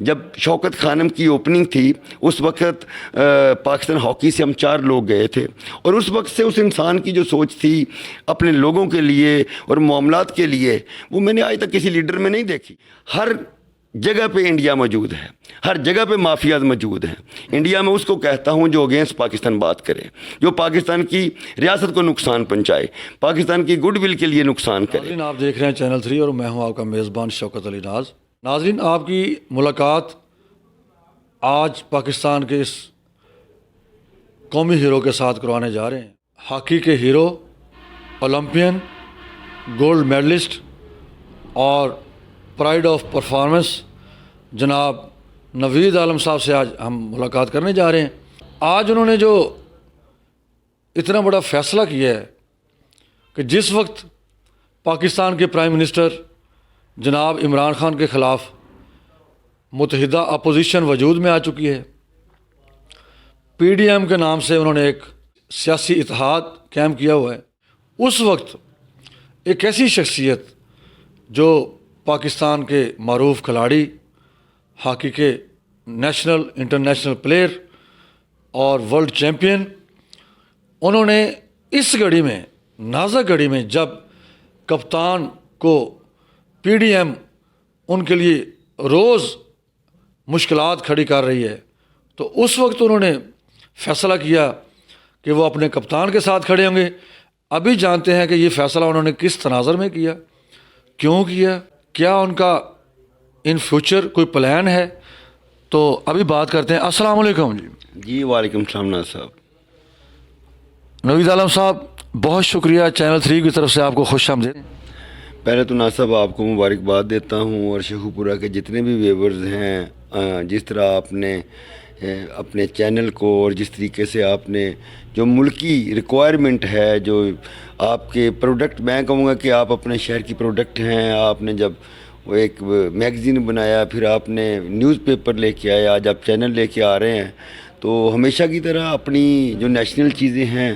جب شوکت خانم کی اوپننگ تھی اس وقت پاکستان ہاکی سے ہم 4 لوگ گئے تھے، اور اس وقت سے اس انسان کی جو سوچ تھی اپنے لوگوں کے لیے اور معاملات کے لیے، وہ میں نے آج تک کسی لیڈر میں نہیں دیکھی۔ ہر جگہ پہ انڈیا موجود ہے، ہر جگہ پہ مافیاز موجود ہیں۔ انڈیا میں اس کو کہتا ہوں جو اگینسٹ پاکستان بات کرے، جو پاکستان کی ریاست کو نقصان پہنچائے، پاکستان کی گڈ ول کے لیے نقصان کرے۔ ناظرین، آپ دیکھ رہے ہیں چینل 3 اور میں ہوں آپ کا میزبان شوکت علی ناز۔ ناظرین، آپ کی ملاقات آج پاکستان کے اس قومی ہیرو کے ساتھ کروانے جا رہے ہیں۔ ہاکی کے ہیرو، اولمپئن، گولڈ میڈلسٹ اور پرائڈ آف پرفارمنس جناب نوید عالم صاحب سے آج ہم ملاقات کرنے جا رہے ہیں۔ آج انہوں نے جو اتنا بڑا فیصلہ کیا ہے کہ جس وقت پاکستان کے پرائم منسٹر جناب عمران خان کے خلاف متحدہ اپوزیشن وجود میں آ چکی ہے، پی ڈی ایم کے نام سے انہوں نے ایک سیاسی اتحاد قائم کیا ہوا ہے، اس وقت ایک ایسی شخصیت جو پاکستان کے معروف کھلاڑی، ہاکی کے نیشنل انٹرنیشنل پلیئر اور ورلڈ چیمپئن، انہوں نے اس گھڑی میں، نازک گھڑی میں، جب کپتان کو پی ڈی ایم ان کے لیے روز مشکلات کھڑی کر رہی ہے، تو اس وقت انہوں نے فیصلہ کیا کہ وہ اپنے کپتان کے ساتھ کھڑے ہوں گے۔ ابھی جانتے ہیں کہ یہ فیصلہ انہوں نے کس تناظر میں کیا، کیوں کیا، کیا ان کا ان فیوچر کوئی پلان ہے، تو ابھی بات کرتے ہیں۔ السلام علیکم جی۔ جی وعلیکم السلام ناز صاحب۔ نوید عالم صاحب، بہت شکریہ چینل 3 کی طرف سے آپ کو خوش آمدید۔ پہلے تو ناز صاحب آپ کو مبارکباد دیتا ہوں، اور شیخو پورہ کے جتنے بھی ویورز ہیں، جس طرح آپ نے اپنے چینل کو اور جس طریقے سے آپ نے جو ملکی ریکوائرمنٹ ہے، جو آپ کے پروڈکٹ، میں کہوں گا کہ آپ اپنے شہر کی پروڈکٹ ہیں۔ آپ نے جب وہ ایک میگزین بنایا، پھر آپ نے نیوز پیپر لے کے آئے، آج آپ چینل لے کے آ رہے ہیں، تو ہمیشہ کی طرح اپنی جو نیشنل چیزیں ہیں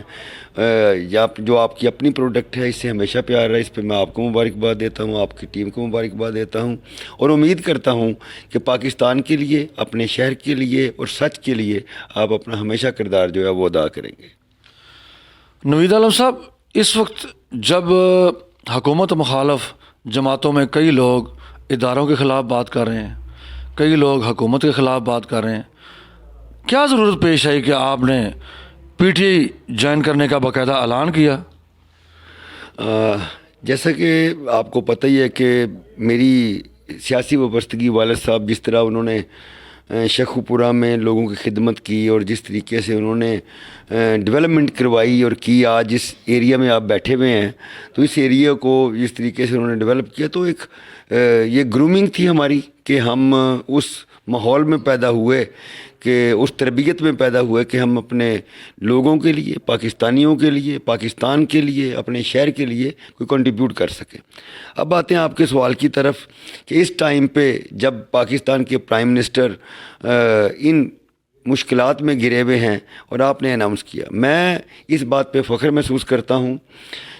یا جو آپ کی اپنی پروڈکٹ ہے، اس سے ہمیشہ پیار ہے۔ اس پہ میں آپ کو مبارکباد دیتا ہوں، آپ کی ٹیم کو مبارکباد دیتا ہوں، اور امید کرتا ہوں کہ پاکستان کے لیے، اپنے شہر کے لیے اور سچ کے لیے آپ اپنا ہمیشہ کردار جو ہے وہ ادا کریں گے۔ نوید عالم صاحب، اس وقت جب حکومت مخالف جماعتوں میں کئی لوگ اداروں کے خلاف بات کر رہے ہیں، کئی لوگ حکومت کے خلاف بات کر رہے ہیں، کیا ضرورت پیش آئی کہ آپ نے پی ٹی آئی جوائن کرنے کا باقاعدہ اعلان کیا؟ جیسا کہ آپ کو پتہ ہی ہے کہ میری سیاسی وابستگی، والد صاحب جس طرح انہوں نے شیخو پورہ میں لوگوں کی خدمت کی اور جس طریقے سے انہوں نے ڈیولپمنٹ کروائی اور کی، آج جس ایریا میں آپ بیٹھے ہوئے ہیں، تو اس ایریا کو جس طریقے سے انہوں نے ڈیولپ کیا، تو ایک یہ گرومنگ تھی ہماری کہ ہم اس ماحول میں پیدا ہوئے، کہ اس تربیت میں پیدا ہوئے کہ ہم اپنے لوگوں کے لیے، پاکستانیوں کے لیے، پاکستان کے لیے، اپنے شہر کے لیے کوئی کنٹریبیوٹ کر سکیں۔ اب آتے ہیں آپ کے سوال کی طرف کہ اس ٹائم پہ جب پاکستان کے پرائم منسٹر ان مشکلات میں گرے ہوئے ہیں اور آپ نے اناؤنس کیا، میں اس بات پہ فخر محسوس کرتا ہوں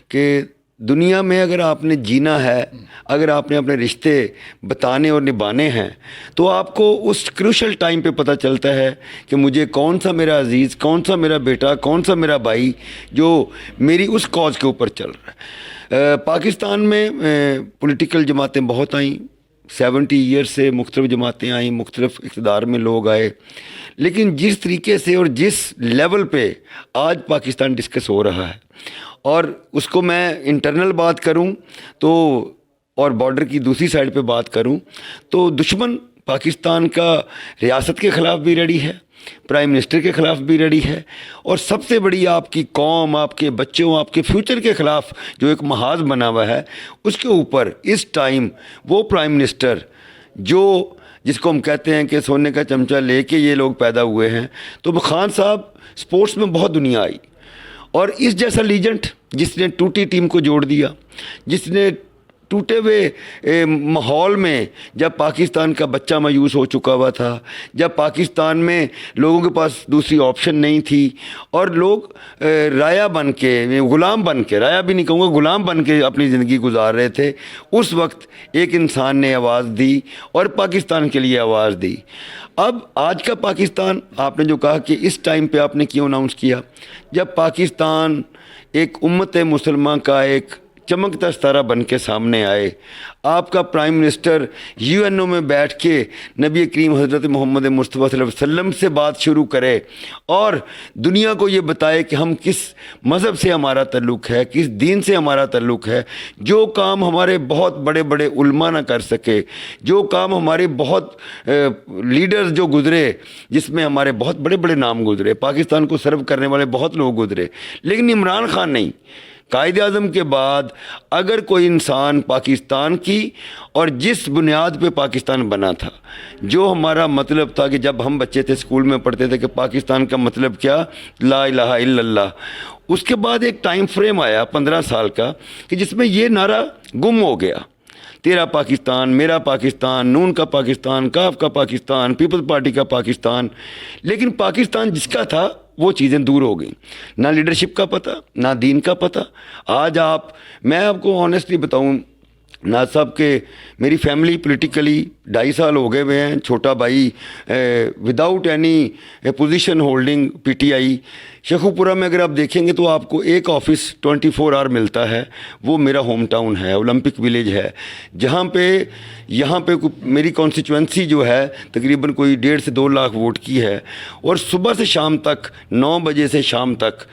کہ دنیا میں اگر آپ نے جینا ہے، اگر آپ نے اپنے رشتے بتانے اور نبھانے ہیں، تو آپ کو اس کروشل ٹائم پہ پتہ چلتا ہے کہ مجھے کون سا میرا عزیز، کون سا میرا بیٹا، کون سا میرا بھائی جو میری اس کاز کے اوپر چل رہا ہے۔ پاکستان میں پولیٹیکل جماعتیں بہت آئیں، 70 ایئر سے مختلف جماعتیں آئیں، مختلف اقتدار میں لوگ آئے، لیکن جس طریقے سے اور جس لیول پہ آج پاکستان ڈسکس ہو رہا ہے، اور اس کو میں انٹرنل بات کروں تو، اور بارڈر کی دوسری سائڈ پہ بات کروں تو، دشمن پاکستان کا ریاست کے خلاف بھی ریڈی ہے، پرائم منسٹر کے خلاف بھی ریڈی ہے، اور سب سے بڑی آپ کی قوم، آپ کے بچوں، آپ کے فیوچر کے خلاف جو ایک محاذ بنا ہوا ہے، اس کے اوپر اس ٹائم وہ پرائم منسٹر جو جس کو ہم کہتے ہیں کہ سونے کا چمچہ لے کے یہ لوگ پیدا ہوئے ہیں، تو خان صاحب سپورٹس میں بہت دنیا آئی، اور اس جیسا لیجنٹ جس نے ٹوٹی ٹیم کو جوڑ دیا، جس نے ٹوٹے ہوئے ماحول میں جب پاکستان کا بچہ مایوس ہو چکا ہوا تھا، جب پاکستان میں لوگوں کے پاس دوسری آپشن نہیں تھی اور لوگ رایا بن کے، غلام بن کے، رایا بھی نہیں کہوں گا، غلام بن کے اپنی زندگی گزار رہے تھے، اس وقت ایک انسان نے آواز دی اور پاکستان کے لیے آواز دی۔ اب آج کا پاکستان، آپ نے جو کہا کہ اس ٹائم پہ آپ نے کیوں اناؤنس کیا، جب پاکستان ایک امت مسلمہ کا ایک چمکتا ستارہ بن کے سامنے آئے، آپ کا پرائم منسٹر یو این او میں بیٹھ کے نبی کریم حضرت محمد مصطفیٰ صلی اللہ علیہ وسلم سے بات شروع کرے اور دنیا کو یہ بتائے کہ ہم کس مذہب سے ہمارا تعلق ہے، کس دین سے ہمارا تعلق ہے، جو کام ہمارے بہت بڑے بڑے علماء نہ کر سکے، جو کام ہمارے بہت لیڈرز جو گزرے، جس میں ہمارے بہت بڑے بڑے نام گزرے، پاکستان کو سرو کرنے والے بہت لوگ گزرے، لیکن عمران خان نہیں۔ قائد اعظم کے بعد اگر کوئی انسان پاکستان کی اور جس بنیاد پہ پاکستان بنا تھا، جو ہمارا مطلب تھا کہ جب ہم بچے تھے اسکول میں پڑھتے تھے کہ پاکستان کا مطلب کیا، لا الہ الا اللہ، اس کے بعد ایک ٹائم فریم آیا 15 سال کا کہ جس میں یہ نعرہ گم ہو گیا، تیرا پاکستان، میرا پاکستان، نون کا پاکستان، کاف کا پاکستان، پیپلز پارٹی کا پاکستان، لیکن پاکستان جس کا تھا وہ چیزیں دور ہو گئیں، نہ لیڈرشپ کا پتہ، نہ دین کا پتہ۔ آج میں آپ کو آنیسٹلی بتاؤں، ناز صاحب کہ میری فیملی پولیٹیکلی 2.5 سال ہو گئے ہوئے ہیں، چھوٹا بھائی without any position holding P T I, Shekau پورہ میں اگر آپ دیکھیں گے تو آپ کو ایک آفس 24 آور ملتا ہے، وہ میرا ہوم ٹاؤن ہے، اولمپک ولیج ہے، جہاں پہ یہاں پہ میری کانسٹیچوئنسی جو ہے تقریباً کوئی 1.5 سے 2 لاکھ ووٹ کی ہے، اور صبح سے شام تک 9 بجے سے شام تک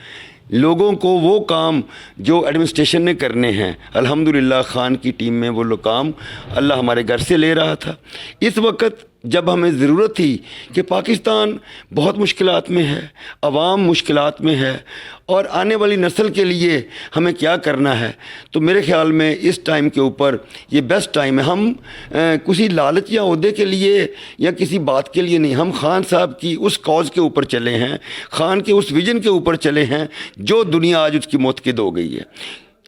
لوگوں کو وہ کام جو ایڈمنسٹریشن نے کرنے ہیں، الحمدللہ خان کی ٹیم میں وہ لوگ کام اللہ ہمارے گھر سے لے رہا تھا۔ اس وقت جب ہمیں ضرورت تھی کہ پاکستان بہت مشکلات میں ہے، عوام مشکلات میں ہے، اور آنے والی نسل کے لیے ہمیں کیا کرنا ہے، تو میرے خیال میں اس ٹائم کے اوپر یہ بیسٹ ٹائم ہے۔ ہم کسی لالچ یا عہدے کے لیے یا کسی بات کے لیے نہیں، ہم خان صاحب کی اس کاز کے اوپر چلے ہیں، خان کے اس ویژن کے اوپر چلے ہیں جو دنیا آج اس کی موتقد ہو گئی ہے۔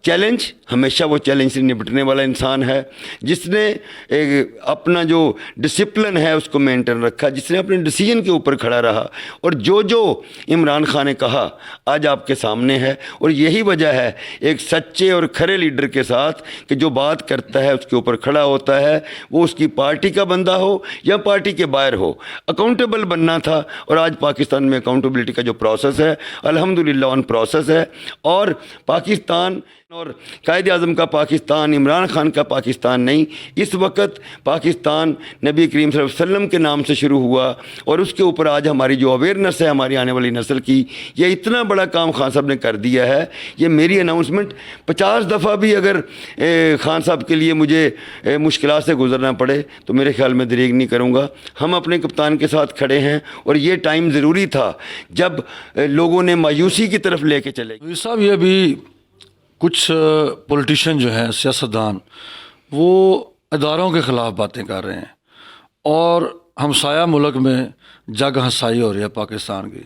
چیلنج، ہمیشہ وہ چیلنج سے نپٹنے والا انسان ہے جس نے اپنا جو ڈسپلن ہے اس کو مینٹین رکھا، جس نے اپنے ڈیسیجن کے اوپر کھڑا رہا، اور جو عمران خان نے کہا آج آپ کے سامنے ہے، اور یہی وجہ ہے ایک سچے اور کھرے لیڈر کے ساتھ کہ جو بات کرتا ہے اس کے اوپر کھڑا ہوتا ہے، وہ اس کی پارٹی کا بندہ ہو یا پارٹی کے باہر ہو، اکاؤنٹیبل بننا تھا، اور آج پاکستان میں اکاؤنٹیبلٹی کا جو پروسیس ہے الحمدللہ آن پروسیس ہے، اور پاکستان اور قائد اعظم کا پاکستان، عمران خان کا پاکستان نہیں، اس وقت پاکستان نبی کریم صلی اللہ علیہ وسلم کے نام سے شروع ہوا، اور اس کے اوپر آج ہماری جو اویئرنیس ہے ہماری آنے والی نسل کی، یہ اتنا بڑا کام خان صاحب نے کر دیا ہے۔ یہ میری اناؤنسمنٹ 50 دفعہ بھی اگر خان صاحب کے لیے مجھے مشکلات سے گزرنا پڑے تو میرے خیال میں دریغ نہیں کروں گا۔ ہم اپنے کپتان کے ساتھ کھڑے ہیں، اور یہ ٹائم ضروری تھا جب لوگوں نے مایوسی کی طرف لے کے چلے۔ صاحب یہ بھی کچھ پولیٹیشین جو ہیں، سیاستدان، وہ اداروں کے خلاف باتیں کر رہے ہیں، اور ہمسایہ ملک میں جگ ہنسائی ہو رہی ہے پاکستان کی،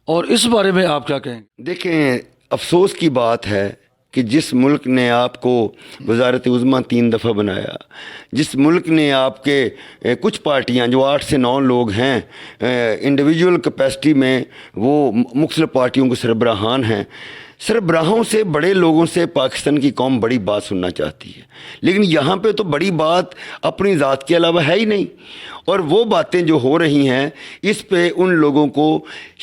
اور اس بارے میں آپ کیا کہیں گے؟ دیکھیں، افسوس کی بات ہے کہ جس ملک نے آپ کو وزارت عظمیٰ 3 دفعہ بنایا، جس ملک نے آپ کے کچھ پارٹیاں جو 8 سے 9 لوگ ہیں انڈیویجول کیپیسٹی میں، وہ مختلف پارٹیوں کے سربراہان ہیں، سربراہوں سے، بڑے لوگوں سے پاکستان کی قوم بڑی بات سننا چاہتی ہے، لیکن یہاں پہ تو بڑی بات اپنی ذات کے علاوہ ہے ہی نہیں، اور وہ باتیں جو ہو رہی ہیں اس پہ ان لوگوں کو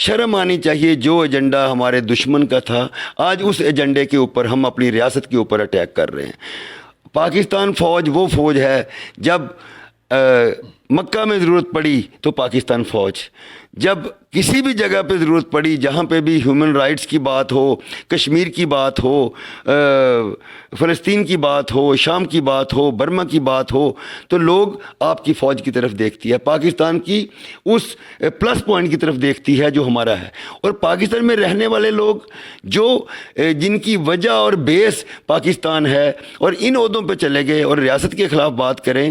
شرم آنی چاہیے جو ایجنڈا ہمارے دشمن کا تھا، آج اس ایجنڈے کے اوپر ہم اپنی ریاست کے اوپر اٹیک کر رہے ہیں۔ پاکستان فوج وہ فوج ہے، جب مکہ میں ضرورت پڑی تو پاکستان فوج، جب کسی بھی جگہ پہ ضرورت پڑی، جہاں پہ بھی ہیومن رائٹس کی بات ہو، کشمیر کی بات ہو، فلسطین کی بات ہو، شام کی بات ہو، برما کی بات ہو، تو لوگ آپ کی فوج کی طرف دیکھتی ہے، پاکستان کی اس پلس پوائنٹ کی طرف دیکھتی ہے جو ہمارا ہے۔ اور پاکستان میں رہنے والے لوگ جو جن کی وجہ اور بیس پاکستان ہے، اور ان عہدوں پہ چلے گئے اور ریاست کے خلاف بات کریں،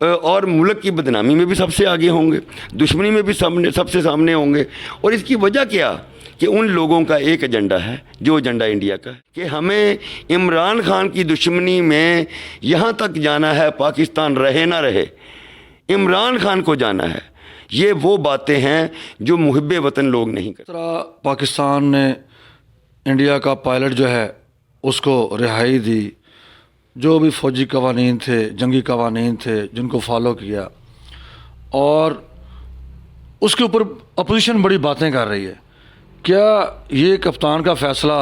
اور ملک کی بدنامی میں بھی سب سے آگے ہوں گے، دشمنی میں بھی سب سے سامنے ہوں گے. اور اس کی وجہ کیا کہ ان لوگوں کا ایک ایجنڈا ہے، جو ایجنڈا انڈیا کا ہے کہ ہمیں عمران خان کی دشمنی میں یہاں تک جانا ہے، پاکستان رہے نہ رہے، عمران خان کو جانا ہے. یہ وہ باتیں ہیں جو محب وطن لوگ نہیں کرتے. اس طرح پاکستان نے انڈیا کا پائلٹ جو ہے اس کو رہائی دی، جو بھی فوجی قوانین تھے، جنگی قوانین تھے، جن کو فالو کیا، اور اس کے اوپر اپوزیشن بڑی باتیں کر رہی ہے. کیا یہ کپتان کا فیصلہ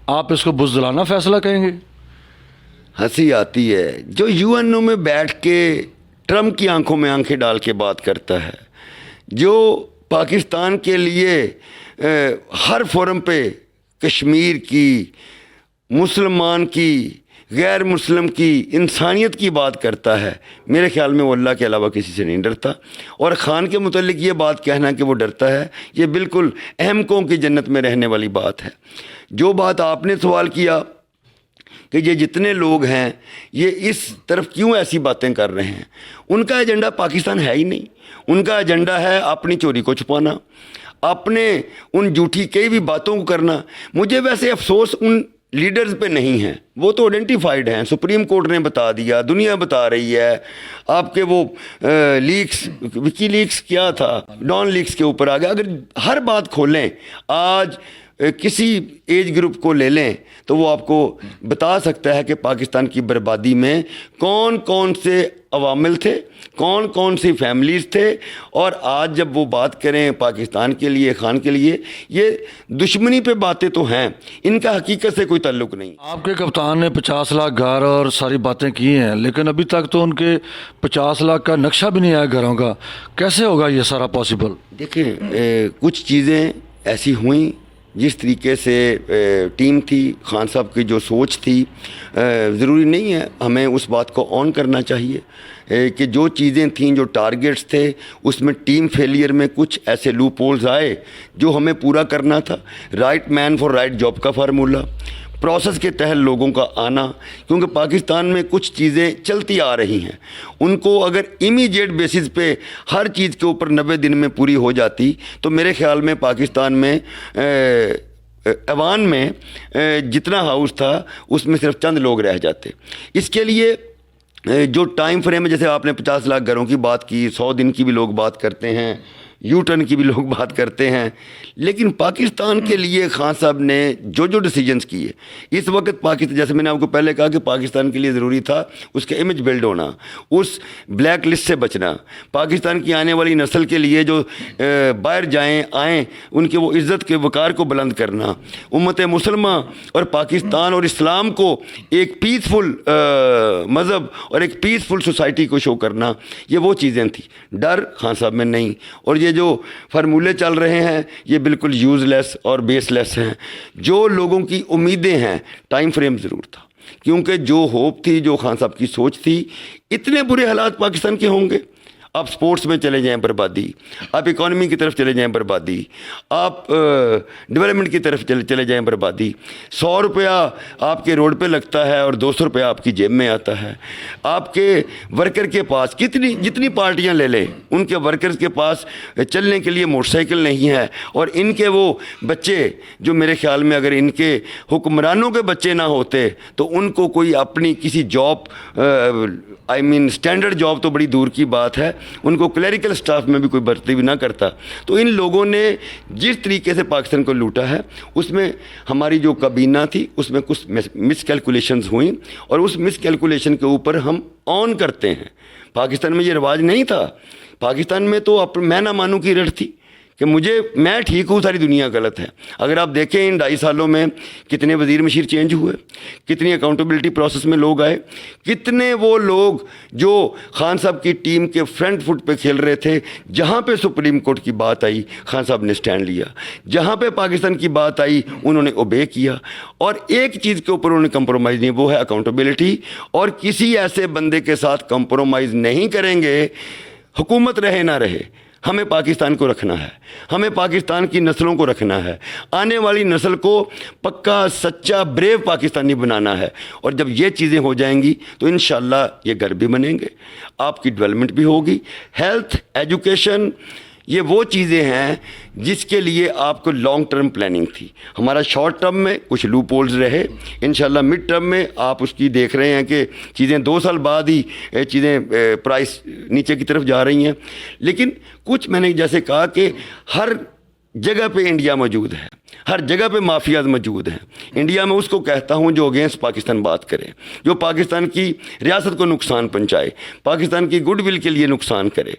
آپ اس کو بزدلانہ فیصلہ کہیں گے؟ ہنسی آتی ہے جو یو این او میں بیٹھ کے ٹرمپ کی آنکھوں میں آنکھیں ڈال کے بات کرتا ہے، جو پاکستان کے لیے ہر فورم پہ کشمیر کی، مسلمان کی، غیر مسلم کی، انسانیت کی بات کرتا ہے. میرے خیال میں وہ اللہ کے علاوہ کسی سے نہیں ڈرتا. اور خان کے متعلق یہ بات کہنا کہ وہ ڈرتا ہے، یہ بالکل احمقوں کی جنت میں رہنے والی بات ہے. جو بات آپ نے سوال کیا کہ یہ جتنے لوگ ہیں یہ اس طرف کیوں ایسی باتیں کر رہے ہیں، ان کا ایجنڈا پاکستان ہے ہی نہیں. ان کا ایجنڈا ہے اپنی چوری کو چھپانا، اپنے ان جھوٹی کئی بھی باتوں کو کرنا. مجھے ویسے افسوس ان لیڈرز پہ نہیں ہیں، وہ تو آئیڈینٹیفائڈ ہیں، سپریم کورٹ نے بتا دیا، دنیا بتا رہی ہے. آپ کے وہ لیکس، وکی لیکس کیا تھا، ڈان لیکس کے اوپر آ گیا. اگر ہر بات کھولیں، آج کسی ایج گروپ کو لے لیں تو وہ آپ کو بتا سکتا ہے کہ پاکستان کی بربادی میں کون کون سے عوامل تھے، کون کون سی فیملیز تھے. اور آج جب وہ بات کریں پاکستان کے لیے، خان کے لیے، یہ دشمنی پہ باتیں تو ہیں، ان کا حقیقت سے کوئی تعلق نہیں. آپ کے کپتان نے 50 لاکھ گھر اور ساری باتیں کی ہیں، لیکن ابھی تک تو ان کے 50 لاکھ کا نقشہ بھی نہیں آیا گھروں کا. کیسے ہوگا یہ سارا پاسبل؟ دیکھیں کچھ چیزیں ایسی ہوئیں، جس طریقے سے ٹیم تھی، خان صاحب کی جو سوچ تھی، ضروری نہیں ہے، ہمیں اس بات کو آن کرنا چاہیے کہ جو چیزیں تھیں، جو ٹارگیٹس تھے، اس میں ٹیم فیلئر میں کچھ ایسے لوپ ہولز آئے جو ہمیں پورا کرنا تھا. Right man for right job کا فارمولہ، پروسیس کے تحت لوگوں کا آنا، کیونکہ پاکستان میں کچھ چیزیں چلتی آ رہی ہیں، ان کو اگر امیڈیٹ بیسس پہ ہر چیز کے اوپر 90 دن میں پوری ہو جاتی تو میرے خیال میں پاکستان میں ایوان میں جتنا ہاؤس تھا اس میں صرف چند لوگ رہ جاتے. اس کے لیے جو ٹائم فریم ہے، جیسے آپ نے 50 لاکھ گھروں کی بات کی، 100 دن کی بھی لوگ بات کرتے ہیں، یو ٹرن کی بھی لوگ بات کرتے ہیں، لیکن پاکستان کے لیے خان صاحب نے جو ڈیسیجنز کیے اس وقت پاکستان، جیسے میں نے آپ کو پہلے کہا کہ پاکستان کے لیے ضروری تھا اس کا امیج بلڈ ہونا، اس بلیک لسٹ سے بچنا، پاکستان کی آنے والی نسل کے لیے جو باہر جائیں آئیں ان کے وہ عزت کے وقار کو بلند کرنا، امت مسلمہ اور پاکستان اور اسلام کو ایک پیسفل مذہب اور ایک پیسفل سوسائٹی کو شو کرنا، یہ وہ چیزیں تھیں. ڈر خان صاحب میں نہیں. اور یہ جو فارمولے چل رہے ہیں یہ بالکل یوز لیس اور بیس لیس ہیں. جو لوگوں کی امیدیں ہیں، ٹائم فریم ضرور تھا، کیونکہ جو ہوپ تھی، جو خان صاحب کی سوچ تھی، اتنے برے حالات پاکستان کے ہوں گے. آپ سپورٹس میں چلے جائیں بربادی، آپ اکانومی کی طرف چلے جائیں بربادی، آپ ڈیولپمنٹ کی طرف چلے جائیں بربادی. 100 روپیہ آپ کے روڈ پہ لگتا ہے اور 200 روپیہ آپ کی جیب میں آتا ہے. آپ کے ورکر کے پاس جتنی پارٹیاں لے لیں، ان کے ورکرز کے پاس چلنے کے لیے موٹر سائیکل نہیں ہے. اور ان کے وہ بچے جو میرے خیال میں اگر ان کے حکمرانوں کے بچے نہ ہوتے تو ان کو کوئی اپنی کسی جاب، اسٹینڈرڈ جاب تو بڑی دور کی بات ہے، ان کو کلیریکل سٹاف میں بھی کوئی بھرتی بھی نہ کرتا. تو ان لوگوں نے جس طریقے سے پاکستان کو لوٹا ہے، اس میں ہماری جو کابینہ تھی اس میں کچھ مس کیلکولیشنز ہوئیں، اور اس مس کیلکولیشن کے اوپر ہم آن کرتے ہیں. پاکستان میں یہ رواج نہیں تھا. پاکستان میں تو میں نہ مانوں کی رٹ تھی کہ میں ٹھیک ہوں، ساری دنیا غلط ہے. اگر آپ دیکھیں ان 2.5 سالوں میں کتنے وزیر مشیر چینج ہوئے، کتنی اکاؤنٹیبلٹی پروسیس میں لوگ آئے، کتنے وہ لوگ جو خان صاحب کی ٹیم کے فرنٹ فٹ پہ کھیل رہے تھے. جہاں پہ سپریم کورٹ کی بات آئی خان صاحب نے سٹینڈ لیا، جہاں پہ پاکستان کی بات آئی انہوں نے اوبے کیا. اور ایک چیز کے اوپر انہوں نے کمپرومائز نہیں، وہ ہے اکاؤنٹیبلٹی. اور کسی ایسے بندے کے ساتھ کمپرومائز نہیں کریں گے، حکومت رہے نہ رہے. ہمیں پاکستان کو رکھنا ہے، ہمیں پاکستان کی نسلوں کو رکھنا ہے، آنے والی نسل کو پکا سچا بریو پاکستانی بنانا ہے، اور جب یہ چیزیں ہو جائیں گی تو انشاءاللہ یہ گھر بھی بنیں گے، آپ کی ڈیولپمنٹ بھی ہوگی۔ ہیلتھ، ایجوکیشن، یہ وہ چیزیں ہیں جس کے لیے آپ کو لانگ ٹرم پلاننگ تھی۔ ہمارا شارٹ ٹرم میں کچھ لوپ ہولز رہے، انشاءاللہ مڈ ٹرم میں آپ اس کی دیکھ رہے ہیں کہ چیزیں 2 سال بعد ہی چیزیں پرائس نیچے کی طرف جا رہی ہیں، لیکن کچھ میں نے جیسے کہا کہ ہر جگہ پہ انڈیا موجود ہے، ہر جگہ پہ مافیاز موجود ہیں۔ انڈیا میں اس کو کہتا ہوں جو اگینسٹ پاکستان بات کرے، جو پاکستان کی ریاست کو نقصان پہنچائے، پاکستان کی گڈ ول کے لیے نقصان کرے۔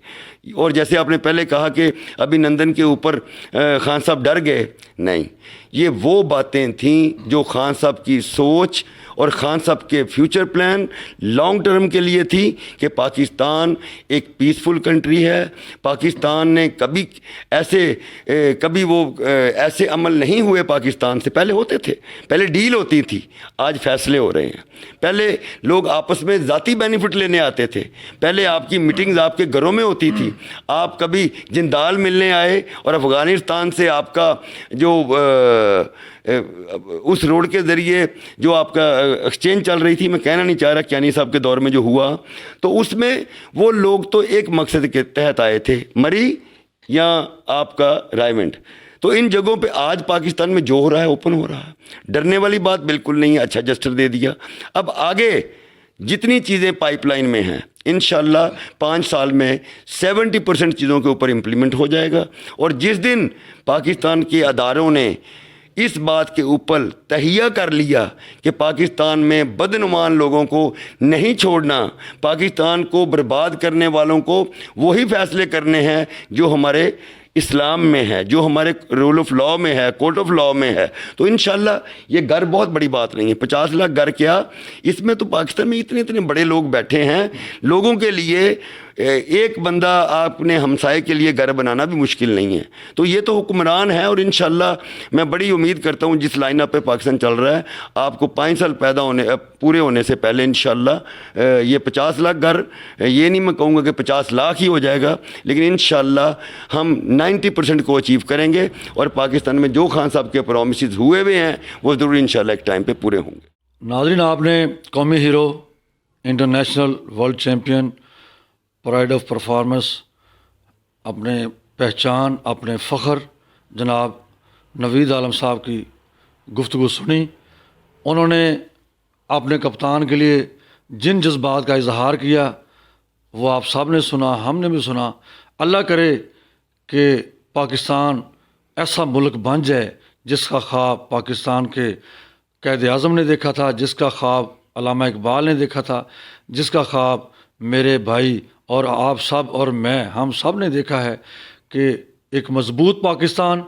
اور جیسے آپ نے پہلے کہا کہ ابھی نندن کے اوپر خان صاحب ڈر گئے، نہیں، یہ وہ باتیں تھیں جو خان صاحب کی سوچ اور خان صاحب کے فیوچر پلان لانگ ٹرم کے لیے تھی کہ پاکستان ایک پیسفل کنٹری ہے۔ پاکستان نے کبھی وہ ایسے عمل نہیں ہوئے پاکستان سے، پہلے ہوتے تھے، پہلے ڈیل ہوتی تھی، آج فیصلے ہو رہے ہیں۔ پہلے لوگ آپس میں ذاتی بینیفٹ لینے آتے تھے، پہلے آپ کی میٹنگز آپ کے گھروں میں ہوتی تھی، آپ کبھی جندال ملنے آئے اور افغانستان سے آپ کا جو اس روڈ کے ذریعے جو آپ کا ایکسچینج چل رہی تھی، میں کہنا نہیں چاہ رہا کیانی صاحب کے دور میں جو ہوا، تو اس میں وہ لوگ تو ایک مقصد کے تحت آئے تھے، مری یا آپ کا رائمنڈ۔ تو ان جگہوں پہ آج پاکستان میں جو ہو رہا ہے اوپن ہو رہا ہے، ڈرنے والی بات بالکل نہیں ہے۔ اچھا جسٹر دے دیا، اب آگے جتنی چیزیں پائپ لائن میں ہیں انشاءاللہ 5 سال میں 70% چیزوں کے اوپر امپلیمنٹ ہو جائے گا۔ اور جس دن پاکستان کے اداروں نے اس بات کے اوپر تہیہ کر لیا کہ پاکستان میں بدعنوان لوگوں کو نہیں چھوڑنا، پاکستان کو برباد کرنے والوں کو وہی فیصلے کرنے ہیں جو ہمارے اسلام میں ہے، جو ہمارے رول آف لاء میں ہے، کورٹ آف لاء میں ہے، تو انشاءاللہ یہ گھر بہت بڑی بات نہیں ہے۔ 50 لاکھ گھر کیا، اس میں تو پاکستان میں اتنے بڑے لوگ بیٹھے ہیں، لوگوں کے لیے ایک بندہ آپ نے ہمسائے کے لیے گھر بنانا بھی مشکل نہیں ہے۔ تو یہ تو حکمران ہے، اور انشاءاللہ میں بڑی امید کرتا ہوں جس لائن اپ پہ پاکستان چل رہا ہے، آپ کو 5 سال پورے ہونے سے پہلے انشاءاللہ یہ 50 لاکھ گھر، یہ نہیں میں کہوں گا کہ 50 لاکھ ہی ہو جائے گا، لیکن انشاءاللہ ہم 90% کو اچیو کریں گے، اور پاکستان میں جو خان صاحب کے پرومسز ہوئے ہوئے ہیں وہ ضرور انشاءاللہ ایک ٹائم پہ پورے ہوں گے۔ ناظرین، آپ نے قومی hero, international world champion, pride of performance, اپنے پہچان، اپنے فخر جناب نوید عالم صاحب کی گفتگو سنی۔ انہوں نے اپنے کپتان کے لیے جن جذبات کا اظہار کیا وہ آپ سب نے سنا، ہم نے بھی سنا۔ اللہ کرے کہ پاکستان ایسا ملک بن جائے جس کا خواب پاکستان کے قائد اعظم نے دیکھا تھا، جس کا خواب علامہ اقبال نے دیکھا تھا، جس کا خواب میرے بھائی اور آپ سب اور میں، ہم سب نے دیکھا ہے، کہ ایک مضبوط پاکستان،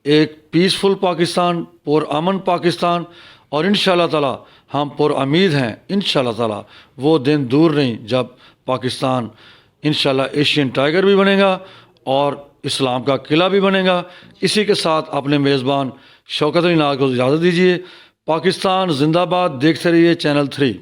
ایک پیسفل پاکستان، پرامن پاکستان، اور انشاءاللہ تعالی ہم پر امید ہیں انشاءاللہ تعالی وہ دن دور نہیں جب پاکستان انشاءاللہ ایشین ٹائیگر بھی بنے گا اور اسلام کا قلعہ بھی بنے گا۔ اسی کے ساتھ اپنے میزبان شوکت علی ناز کو اجازت دیجیے۔ پاکستان زندہ باد، دیکھتے رہیے چینل 3۔